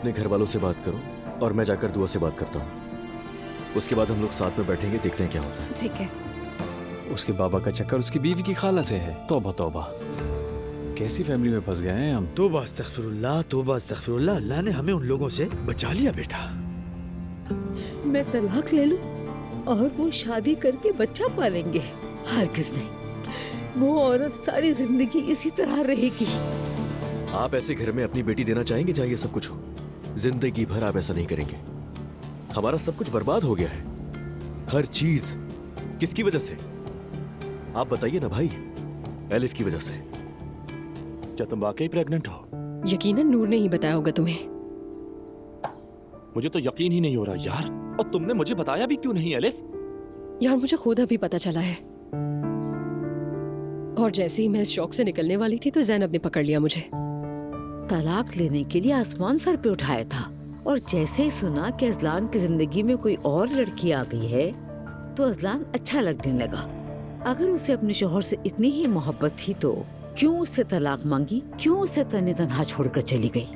अपने घर वालों से बात करो और मैं जाकर दुआ से बात करता हूँ। उसके बाद हम लोग साथ में बैठेंगे, देखते हैं क्या होता है। ठीक है। उसके बाबा का चक्कर उसकी बीवी की खाला से है। तौबा तौबा, कैसी फैमिली में फंस गए हैं हम। तौबा अस्तगफिरुल्लाह, तौबा अस्तगफिरुल्लाह। अल्लाह ने हमें उन लोगों से बचा लिया बेटा। मैं तलाक ले लूं और वो शादी करके बच्चा पालेंगे? हरगिज़ नहीं। वो औरत सारी जिंदगी इसी तरह रहेगी। आप ऐसे घर में अपनी बेटी देना चाहेंगे जहाँ ये सब कुछ हो? जिंदगी भर आप ऐसा नहीं करेंगे। हमारा सब कुछ बर्बाद हो गया है, हर चीज। किसकी वजह से? आप बताइए ना भाई। एलिफ की वजह से। क्या तुम वाकई प्रेग्नेंट हो? यकीनन नूर ने ही बताया होगा तुम्हें। मुझे तो यकीन ही नहीं हो रहा यार। और तुमने मुझे बताया भी क्यों नहीं एलिफ? यार मुझे खुद अभी पता चला है, और जैसे ही मैं इस शौक से निकलने वाली थी तो जैनब ने पकड़ लिया मुझे। तलाक लेने के लिए आसमान सर पे उठाया था, और जैसे ही सुना कि अजलान की जिंदगी में कोई और लड़की आ गई है तो अजलान अच्छा लगने लगा। अगर उसे अपने शोहर से इतनी ही मोहब्बत थी तो क्यों उससे तलाक मांगी? क्यों उसे तन्हा छोड़कर चली गई?